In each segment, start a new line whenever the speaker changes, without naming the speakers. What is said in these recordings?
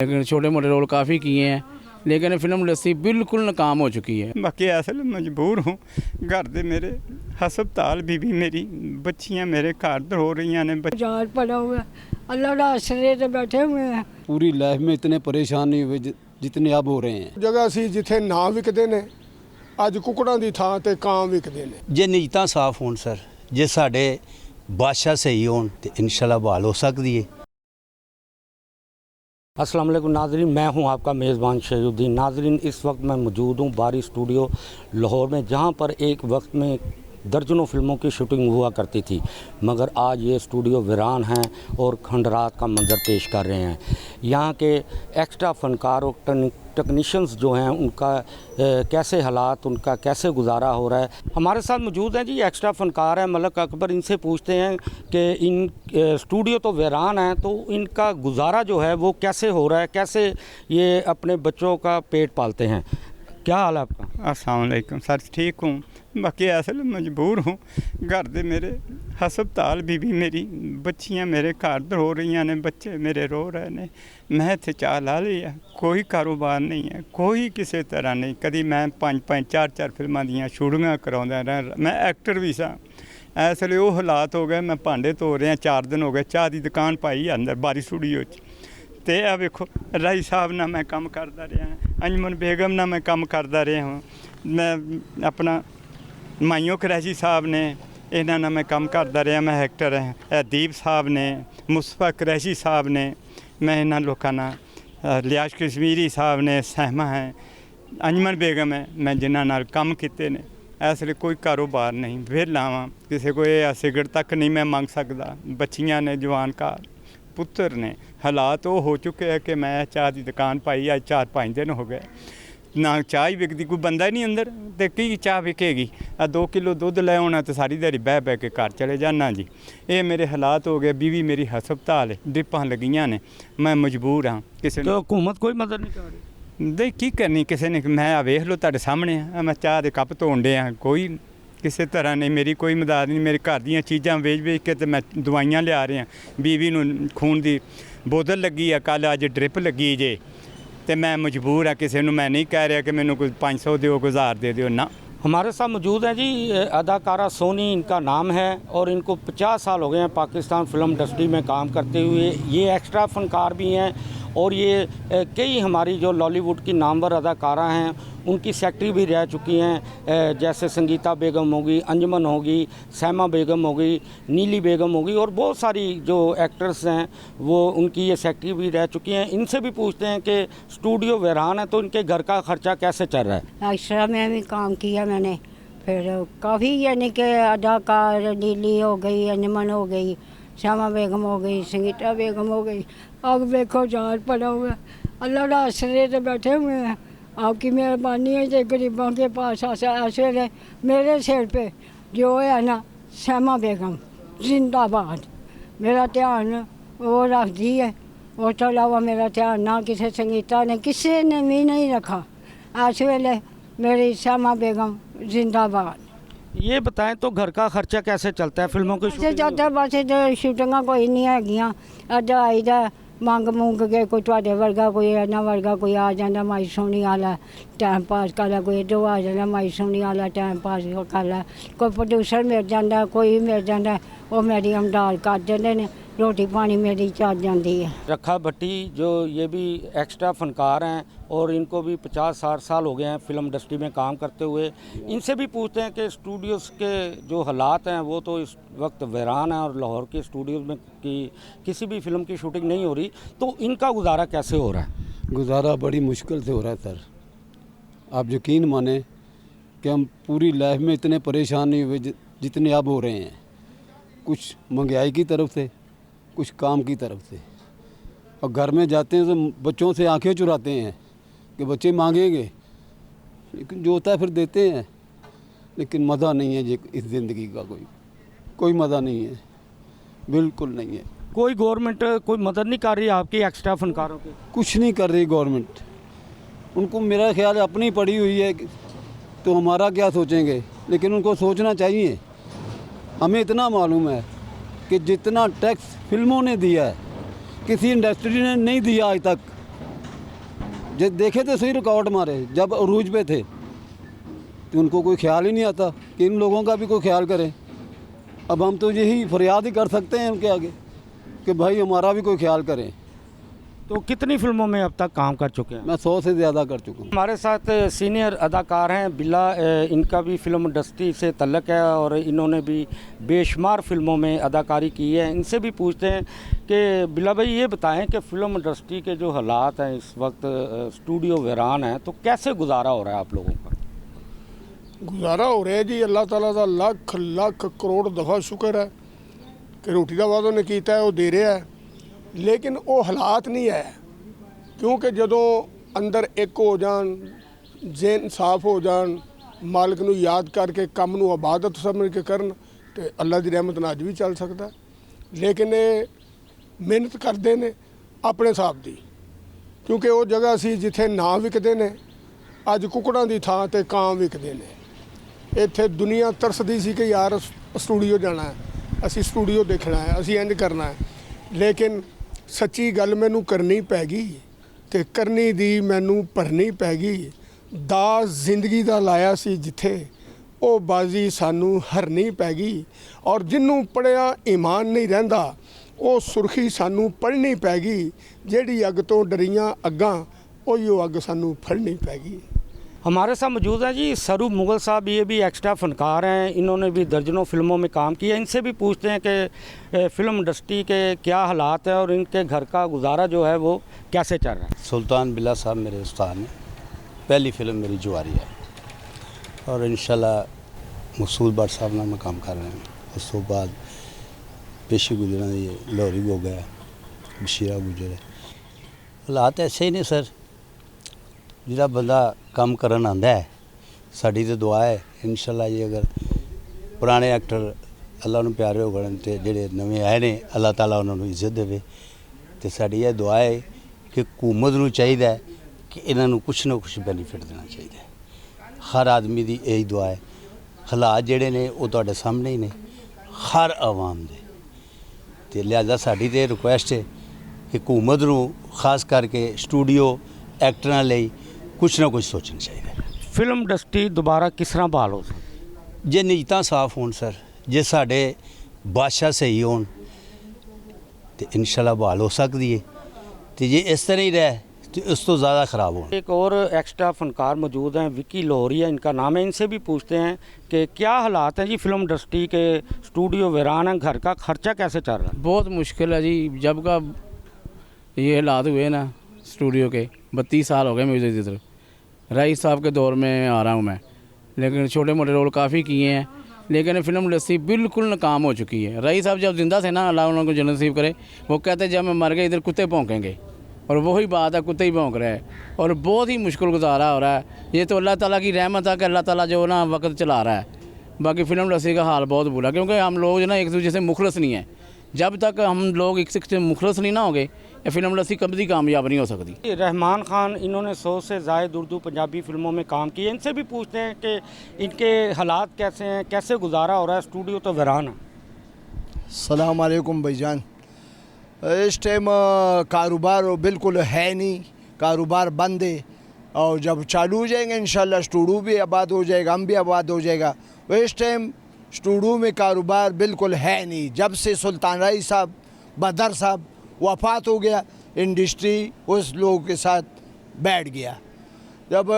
लेकिन छोटे मोटे रोल काफ़ी किए हैं, लेकिन फिल्म इंडस्ट्री बिल्कुल नाकाम हो चुकी है।
बाकी असल मजबूर हूँ। घर दे मेरे हस्पताल भी मेरी बच्चियाँ मेरे घर हो रही ने।
बाजार पड़ा हुआ है, अल्लाह का आसरे से बैठे हुए हैं।
पूरी लाइफ में इतने परेशान नहीं हुए जितने अब हो रहे हैं।
जगह सी जिथे ना विकते ने अज कुकड़ां दी थां ते कां विकदे ने।
जे नीयतां साफ होण सर, जे साडे बादशाह सही होण ते इंशाल्लाह बहाल हो सकदी है।
अस्सलाम वालेकुम नाज़रीन, मैं हूं आपका मेज़बान शहीदुद्दीन। नाज़रीन, इस वक्त मैं मौजूद हूं बारी स्टूडियो लाहौर में, जहां पर एक वक्त में दर्जनों फिल्मों की शूटिंग हुआ करती थी, मगर आज ये स्टूडियो वीरान हैं और खंडरात का मंजर पेश कर रहे हैं। यहाँ के एक्स्ट्रा फनकार और टेक्नीशियंस जो हैं उनका कैसे हालात, उनका कैसे गुजारा हो रहा है। हमारे साथ मौजूद हैं जी एक्स्ट्रा फनकार हैं मलक अकबर। इनसे पूछते हैं कि इन स्टूडियो तो वीरान है, तो इनका गुजारा जो है वो कैसे हो रहा है, कैसे ये अपने बच्चों का पेट पालते हैं। क्या हाल है आपका?
अस्सलाम वालेकुम सर, ठीक हूँ। बाकी असल मजबूर हूँ। घर दे मेरे हस्पताल भी मेरी बच्चियाँ मेरे घर हो रही ने, बच्चे मेरे रो रहे ने। मैं इत्थे चाह ला लिया, कोई कारोबार नहीं है, कोई किसी तरह नहीं। कभी मैं 5-5 4-4 फिल्मां दियां शूटिंगां कराउंदा रहा। मैं एक्टर भी सा। इस वे वो हालात हो गए, मैं भांडे धो रहा। 4 दिन हो गए, चाह की दुकान पाई अंदर बारी स्टूडियो ते आ वेखो राई साहब ना मैं काम करता रहा, अंजमन बेगम ना मैं काम करता रहा हूँ। मैं अपना माइयों करैशी साहब ने इन्हों ना मैं काम करता रहा। मैं एक्टर है दीप साहब ने, मुस्तफा करैशी साहब ने, मैं इन्होंने लोगों ना लियाज कश्मीरी साहब ने, सहमा है, अंजमन बेगम है, मैं जिन्हों नाल काम किए ने। इसलिए कोई कारोबार नहीं, वेला वां, किसी को यह सिगरट तक नहीं मैं मंग सकता। बच्चियाँ ने, जवान घर पुत्र ने, हालात वो हो चुके हैं कि मैं चाह की दुकान पाई अज 4-5 दिन हो गए, ना चाह ही विकती, कोई बंदा ही नहीं अंदर, तो की चाह विकेगी। 2 किलो दुध ले आना तो सारी दिहाड़ी बह बह के घर चले जाना जी। ये मेरे हालात हो गए। बीवी मेरी हस्पताल ड्रिपां लगियां ने, मैं मजबूर हाँ। किसी
तो हुकूमत कोई मदद नहीं कर रही?
दे की करनी किसी ने। मैं वेख लो तुहाडे सामने, मैं चाह के कप धोन डिया, कोई किसी तरह नहीं, मेरी कोई मदद नहीं। मेरे घर दी चीज़ां वेच वेच के तो मैं दवाइयाँ लिया रहा। बीवी नूं खून की बोतल लगी है, कल अज ड्रिप लगी जे, तो मैं मजबूर हाँ। किसी नूं मैं नहीं कह रहा कि मैनूं कोई 500 दो, कोई 1000 दे दिओ ना।
हमारे साथ मौजूद हैं जी अदाकारा सोनी इनका नाम है और इनको 50 साल हो गए हैं पाकिस्तान फिल्म इंडस्ट्री में काम करते हुए। ये एक्स्ट्रा फनकार भी हैं और ये कई हमारी जो लॉलीवुड की नामवर अदाकारा हैं उनकी सेक्रेटरी भी रह चुकी हैं, जैसे संगीता बेगम होगी, अंजमन होगी, सैमा बेगम होगी, नीली बेगम होगी और बहुत सारी जो एक्टर्स हैं वो उनकी ये सेक्रेटरी भी रह चुकी हैं। इनसे भी पूछते हैं कि स्टूडियो वीरान है तो इनके घर का खर्चा कैसे चल रहा है।
एक्स्ट्रा में भी काम किया मैंने, फिर काफ़ी यानी कि अदाकार नीली हो गई, अंजमन हो गई, श्यामा बेगम हो गई, संगीता बेगम हो गई। अब देखो जार पड़ा हुआ है, अल्लाह का आसरे से बैठे हुए हैं। आपकी मेहरबानी है जो गरीबों के पास आसरे है। मेरे सिर पे जो है ना श्यामा बेगम जिंदाबाद, मेरा ध्यान वो रखती है। और तो अलावा मेरा ध्यान ना किसी संगीता ने, किसी ने भी नहीं रखा। इस वेले मेरी श्यामा बेगम जिंदाबाद।
ये बताएं तो घर का खर्चा कैसे चलता है फिल्मों की
शूटिंग? चलता बस शूटिंगां कोई नहीं हैगियां, अज आई दा मंग मुंग के कोई तुहाडे वर्गा, कोई इन्ना वर्गा, कोई आ जाता माई सोनी वाला टाइम पास कर लै, कोई इधरों आ जाता माई सोनी वाला टाइम पास कर लै, कोई प्रोड्यूसर मिल जाता, कोई मिल जाता, वो मेरी अमदाद कर देंदे ने, रोटी पानी मेरी चल जाती है।
रखा भट्टी जो ये भी एक्स्ट्रा फनकार हैं और इनको भी 50-60 साल हो गए हैं फिल्म इंडस्ट्री में काम करते हुए। इनसे भी पूछते हैं कि स्टूडियोज़ के जो हालात हैं वो तो इस वक्त वीरान है और लाहौर के स्टूडियोज़ में किसी भी फिल्म की शूटिंग नहीं हो रही, तो इनका गुजारा कैसे हो रहा है?
गुजारा बड़ी मुश्किल से हो रहा है सर। आप यकीन माने कि हम पूरी लाइफ में इतने परेशान नहीं हुए जितने अब हो रहे हैं। कुछ महंगाई की तरफ से, कुछ काम की तरफ से। और घर में जाते हैं तो बच्चों से आंखें चुराते हैं कि बच्चे मांगेंगे, लेकिन जो होता है फिर देते हैं। लेकिन मज़ा नहीं है ये इस ज़िंदगी का, कोई मज़ा नहीं है, बिल्कुल नहीं है।
कोई गवर्नमेंट कोई मदद नहीं कर रही आपकी एक्स्ट्रा फनकारों की?
कुछ नहीं कर रही गवर्नमेंट। उनको मेरा ख्याल है अपनी पड़ी हुई है तो हमारा क्या सोचेंगे, लेकिन उनको सोचना चाहिए। हमें इतना मालूम है कि जितना टैक्स फिल्मों ने दिया है किसी इंडस्ट्री ने नहीं दिया आज तक। जब देखे तो सही रिकॉर्ड मारे, जब अरूज पे थे तो उनको कोई ख्याल ही नहीं आता कि इन लोगों का भी कोई ख्याल करें। अब हम तो यही फरियाद ही कर सकते हैं उनके आगे कि भाई हमारा भी कोई ख्याल करें।
तो कितनी फिल्मों में अब तक काम कर चुके हैं?
मैं 100 से ज़्यादा कर चुका हूँ।
हमारे साथ सीनियर अदाकार हैं बिल्ला, इनका भी फिल्म इंडस्ट्री से तल्लक है और इन्होंने भी बेशुमार फिल्मों में अदाकारी की है। इनसे भी पूछते हैं कि बिल्ला भाई ये बताएं कि फ़िल्म इंडस्ट्री के जो हालात हैं इस वक्त, स्टूडियो वीरान है, तो कैसे गुजारा हो रहा है आप लोगों का?
गुजारा हो रहा है जी, अल्लाह ताला का लख लख करोड़ दफ़ा शुक्र है कि रोटी का वादा उन्हें किया है वो दे रहा है, लेकिन वो हालात नहीं है। क्योंकि जदों अंदर एक हो जान, ज़हन साफ हो जान, मालिक नूं याद करके काम नूं इबादत समझ के करन तो अल्लाह की रहमत नाल अज भी चल सकता है। लेकिन ये मेहनत करते हैं अपने हिसाब की, क्योंकि वो जगह सी जिथे ना विकते ने, अज कुकड़ां दी थां ते कां विकते ने। इत्थे दुनिया तरसदी सी कि यार स्टूडियो जाना है, असी स्टूडियो देखना है, असी इंज करना है, लेकिन सच्ची गल मैनू करनी पै गई ते करनी दी मैनू भरनी पै गई। दा जिंदगी दा लाया सी जिथे वो बाजी सानू हरनी पै गई, और जिन्नू पढ़िया ईमान नहीं रहिंदा वो सुर्खी सानू पढ़नी पै गई। जिहड़ी अग तो डरियां अग्गां उहिओ अग सानू फड़नी पै गई।
हमारे साथ मौजूद हैं जी सरूप मुगल साहब, ये भी एक्स्ट्रा फनकार हैं, इन्होंने भी दर्जनों फिल्मों में काम किया। इनसे भी पूछते हैं कि फ़िल्म इंडस्ट्री के क्या हालात हैं और इनके घर का गुजारा जो है वो कैसे चल रहा है।
सुल्तान बिल्ला साहब मेरे उस्ताद ने, पहली फिल्म मेरी जुआरी है और इंशाल्लाह मकसूद भट्ट साहब नाल मैं काम कर रहा हूँ। उस तो बाद पेशी गुजरा ये लाहौरी हो गया, बशीरा गुजरे। हालात ऐसे ही ने सर, जिहड़ा बंदा काम करन आंदा है, साडी तो दुआ है इंशाल्लाह जी अगर पुराने एक्टर अल्लाह नूं प्यारे हो गए तो जिहड़े नवे आए ने अल्लाह ताला उन्हां नूं इज्जत देवे। तो साडी यह दुआ है कि हुकूमत नूं चाहिदा है कि इन्हां नूं कुछ ना कुछ बेनीफिट देना चाहिए। हर आदमी दी यही दुआ है। हालात जिहड़े ने वो तुहाडे सामने ही ने हर आवाम दे, ते लिहाजा साडी ते रिक्वेस्ट है कि हुकूमत नूं खास करके स्टूडियो एक्टरां लई कुछ ना कुछ सोचना चाहिए।
फिल्म इंडस्ट्री दोबारा किस तरह बहाल हो सकती?
जे नीयतां साफ होण सर, जे साडे बादशाह सही होण तो इंशाल्लाह बहाल हो सकती है। तो जे इस तरह ही रहे तो उस तो ज़्यादा ख़राब हो।
एक और एक्स्ट्रा फनकार मौजूद हैं, विकी लाहौरी है इनका नाम है। इनसे भी पूछते हैं कि क्या हालात हैं जी फिल्म इंडस्ट्री के, स्टूडियो वीरान है, घर का खर्चा कैसे चल रहा है?
बहुत मुश्किल है जी। जब का ये हालात हुए ना स्टूडियो के, 32 साल हो गए मुझे इधर। रईस साहब के दौर में आ रहा हूँ मैं, लेकिन छोटे मोटे रोल काफ़ी किए हैं, लेकिन फिल्म इंडस्ट्री बिल्कुल नाकाम हो चुकी है। रईस साहब जब जिंदा थे ना, अल्लाह उनको जन्नत नसीब करे, वो कहते जब मैं मर गए इधर कुत्ते भौंकेंगे, और वही बात है, कुत्ते ही भौंक रहे हैं और बहुत ही मुश्किल गुजारा हो रहा है। ये तो अल्लाह ताला की रहमत है कि अल्लाह ताला जो ना वक्त चला रहा है। बाकी फिल्म इंडस्ट्री का हाल बहुत बुरा, क्योंकि हम लोग जो ना एक दूसरे से मुखलस नहीं है। जब तक हम लोग एक से मुखलस नहीं ना होंगे, ये फिल्म इंडस्ट्री कभी कामयाब नहीं हो सकती।
रहमान खान, इन्होंने 100 से ज़ायद उर्दू पंजाबी फिल्मों में काम किया। इनसे भी पूछते हैं कि इनके हालात कैसे हैं, कैसे गुजारा हो रहा है। स्टूडियो तो वीरान है।
अस्सलाम वालेकुम भाईजान। इस टाइम कारोबार बिल्कुल है नहीं, कारोबार बंद है, और जब चालू हो जाएंगे इंशाल्लाह स्टूडियो भी आबाद हो जाएगा, हम भी आबाद हो जाएगा। इस टाइम स्टूडियो में कारोबार बिल्कुल है नहीं। जब से सुल्तान राय साहब, बदर साहब वफ़ात हो गया, इंडस्ट्री उस लोगों के साथ बैठ गया। जब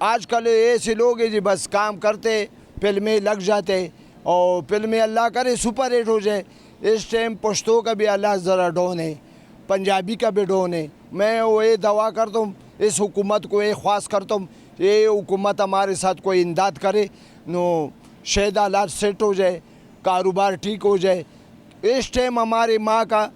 आजकल ऐसे लोग हैं जी बस काम करते, फिल्में लग जाते, और फिल्में अल्लाह करे सुपर हिट हो जाए। इस टाइम पश्तो का भी अल्लाह ज़रा डाउन है, पंजाबी का भी डाउन है। मैं वो ये दवा करता हूँ, इस हुकूमत को ये ख्वास करता हूँ, ये हुकूमत हमारे साथ कोई इमदाद करे, नो शायद हालात सेट हो जाए, कारोबार ठीक हो जाए। इस टाइम हमारी माँ का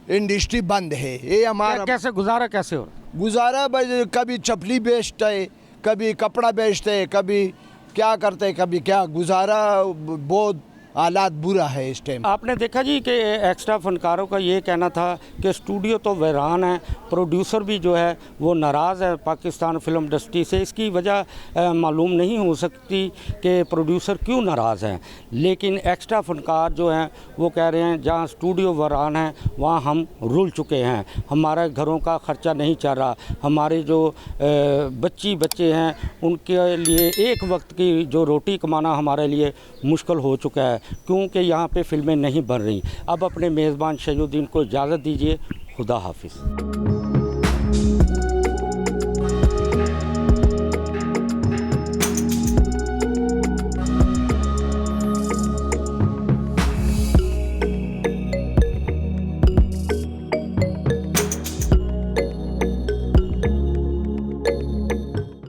इंडस्ट्री बंद है। ये हमारा
कैसे गुजारा कैसे हो रहा है?
गुजारा भाई, कभी चपली बेचता है, कभी कपड़ा बेचते है, कभी क्या करते हैं, कभी क्या। गुजारा बहुत हालात बुरा है इस टाइम।
आपने देखा जी कि एक्स्ट्रा फनकारों का ये कहना था कि स्टूडियो तो वीरान है, प्रोड्यूसर भी जो है वो नाराज़ है पाकिस्तान फिल्म इंडस्ट्री से। इसकी वजह मालूम नहीं हो सकती कि प्रोड्यूसर क्यों नाराज़ हैं, लेकिन एक्स्ट्रा फनकार जो हैं वो कह रहे हैं जहाँ स्टूडियो वीरान है वहाँ हम रुल चुके हैं, हमारे घरों का ख़र्चा नहीं चल रहा, हमारे जो बच्चे हैं उनके लिए एक वक्त की जो रोटी कमाना हमारे लिए मुश्किल हो चुका है, क्योंकि यहाँ पे फिल्में नहीं बन रही। अब अपने मेज़बान शहीदुद्दीन को इजाज़त दीजिए। खुदा हाफिज़।